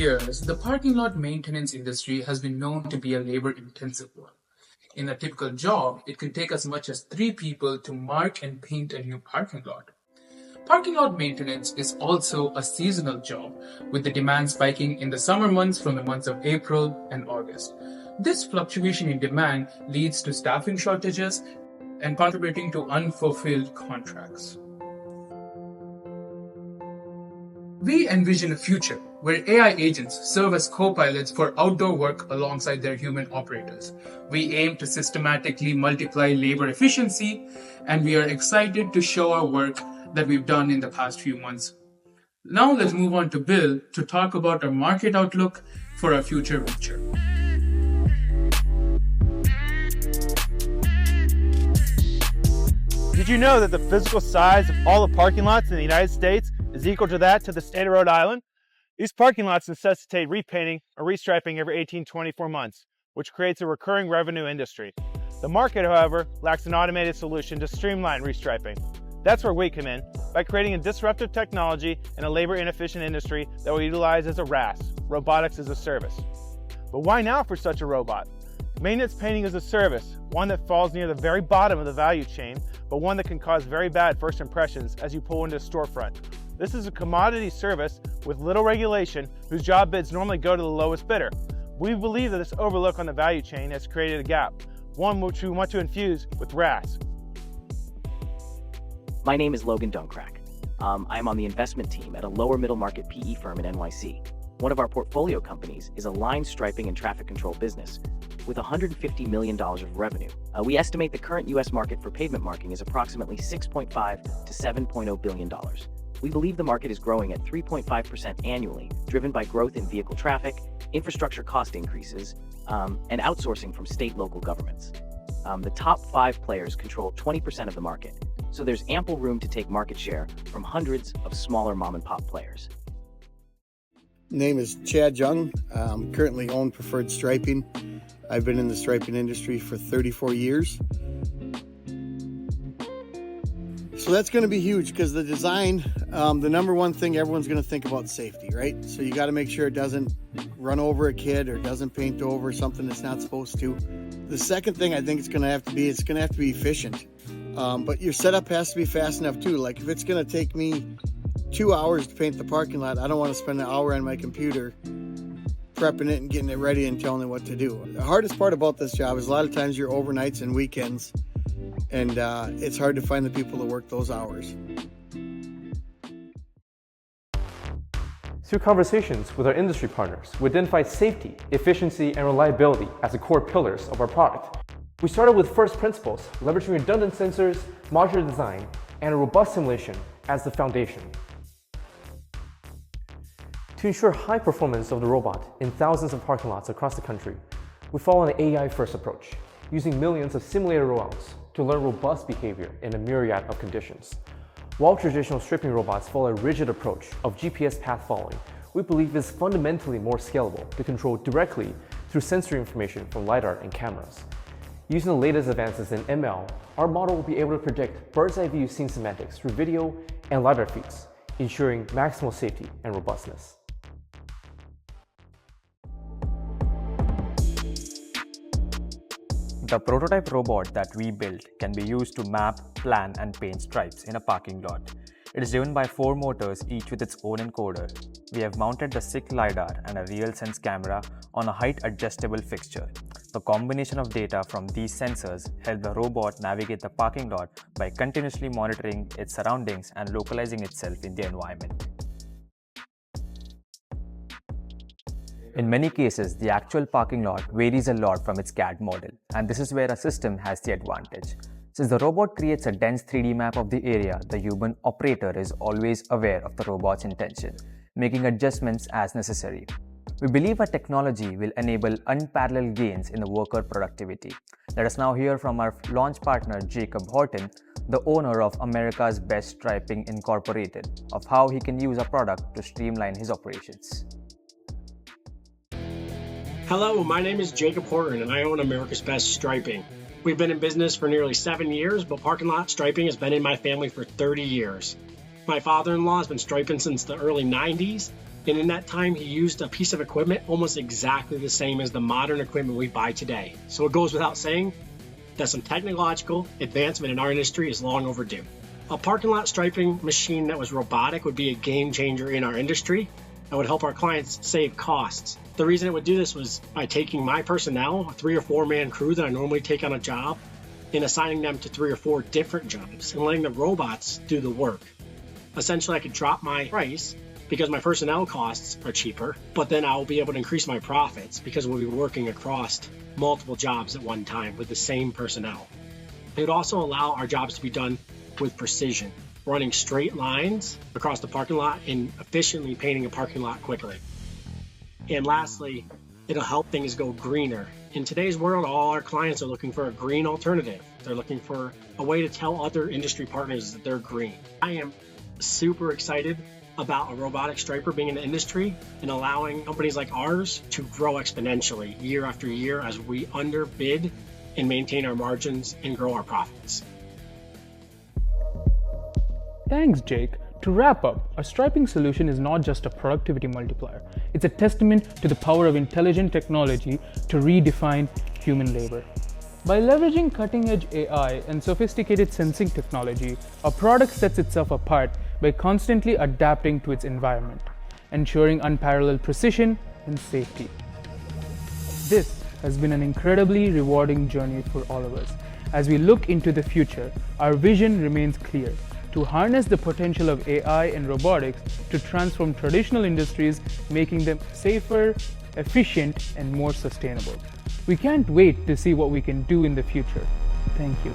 years, the parking lot maintenance industry has been known to be a labor-intensive one. In a typical job, it can take as much as 3 people to mark and paint a new parking lot. Parking lot maintenance is also a seasonal job, with the demand spiking in the summer months from the months of April and August. This fluctuation in demand leads to staffing shortages and contributing to unfulfilled contracts. We envision a future where AI agents serve as co-pilots for outdoor work alongside their human operators. We aim to systematically multiply labor efficiency, and we are excited to show our work that we've done in the past few months. Now let's move on to Bill to talk about our market outlook for our future venture. Did you know that the physical size of all the parking lots in the United States is equal to that to the state of Rhode Island? These parking lots necessitate repainting or restriping every 18 to 24 months, which creates a recurring revenue industry. The market, however, lacks an automated solution to streamline restriping. That's where we come in, by creating a disruptive technology in a labor-inefficient industry that will utilize as a RaaS, robotics as a service. But why now for such a robot? Maintenance painting is a service, one that falls near the very bottom of the value chain, but one that can cause very bad first impressions as you pull into a storefront. This is a commodity service with little regulation whose job bids normally go to the lowest bidder. We believe that this overlook on the value chain has created a gap, one which we want to infuse with RaaS. My name is Logan Duncrack. I'm on the investment team at a lower middle market PE firm in NYC. One of our portfolio companies is a line striping and traffic control business with $150 million of revenue. We estimate the current US market for pavement marking is approximately $6.5 to $7.0 billion. We believe the market is growing at 3.5% annually, driven by growth in vehicle traffic, infrastructure cost increases, and outsourcing from state local governments. The top 5 players control 20% of the market, so there's ample room to take market share from hundreds of smaller mom-and-pop players. Name is Chad Jung. Currently own Preferred Striping. I've been in the striping industry for 34 years. So that's going to be huge because the design, the number one thing everyone's going to think about is safety, right? So you got to make sure it doesn't run over a kid or doesn't paint over something that's not supposed to. The second thing I think it's going to have to be efficient. But your setup has to be fast enough too. Like if it's going to take me 2 hours to paint the parking lot, I don't want to spend an hour on my computer prepping it and getting it ready and telling it what to do. The hardest part about this job is a lot of times you're overnights and weekends, and it's hard to find the people to work those hours. Through conversations with our industry partners, we identified safety, efficiency, and reliability as the core pillars of our product. We started with first principles, leveraging redundant sensors, modular design, and a robust simulation as the foundation. To ensure high performance of the robot in thousands of parking lots across the country, we follow an AI-first approach, using millions of simulated rollouts to learn robust behavior in a myriad of conditions. While traditional stripping robots follow a rigid approach of GPS path following, we believe it's fundamentally more scalable to control directly through sensory information from LiDAR and cameras. Using the latest advances in ML, our model will be able to predict bird's-eye view scene semantics through video and LiDAR feeds, ensuring maximal safety and robustness. The prototype robot that we built can be used to map, plan, and paint stripes in a parking lot. It is driven by 4 motors, each with its own encoder. We have mounted the SICK LiDAR and a RealSense camera on a height-adjustable fixture. The combination of data from these sensors help the robot navigate the parking lot by continuously monitoring its surroundings and localizing itself in the environment. In many cases, the actual parking lot varies a lot from its CAD model, and this is where a system has the advantage. Since the robot creates a dense 3D map of the area, the human operator is always aware of the robot's intention, making adjustments as necessary. We believe our technology will enable unparalleled gains in the worker productivity. Let us now hear from our launch partner Jacob Horton, the owner of America's Best Striping Incorporated, of how he can use our product to streamline his operations. Hello, my name is Jacob Horton and I own America's Best Striping. We've been in business for nearly 7 years, but parking lot striping has been in my family for 30 years. My father-in-law has been striping since the early 90s, And in that time, he used a piece of equipment almost exactly the same as the modern equipment we buy today. So it goes without saying that some technological advancement in our industry is long overdue. A parking lot striping machine that was robotic would be a game changer in our industry and would help our clients save costs. The reason it would do this was by taking my personnel, a 3 or 4 man crew that I normally take on a job, and assigning them to 3 or 4 different jobs and letting the robots do the work. Essentially, I could drop my price because my personnel costs are cheaper, but then I'll be able to increase my profits because we'll be working across multiple jobs at one time with the same personnel. It would also allow our jobs to be done with precision, running straight lines across the parking lot and efficiently painting a parking lot quickly. And lastly, it'll help things go greener. In today's world, all our clients are looking for a green alternative. They're looking for a way to tell other industry partners that they're green. I am super excited about a robotic striper being in the industry and allowing companies like ours to grow exponentially year after year as we underbid and maintain our margins and grow our profits. Thanks, Jake. To wrap up, our striping solution is not just a productivity multiplier. It's a testament to the power of intelligent technology to redefine human labor. By leveraging cutting-edge AI and sophisticated sensing technology, our product sets itself apart by constantly adapting to its environment, ensuring unparalleled precision and safety. This has been an incredibly rewarding journey for all of us. As we look into the future, our vision remains clear: to harness the potential of AI and robotics to transform traditional industries, making them safer, efficient, and more sustainable. We can't wait to see what we can do in the future. Thank you.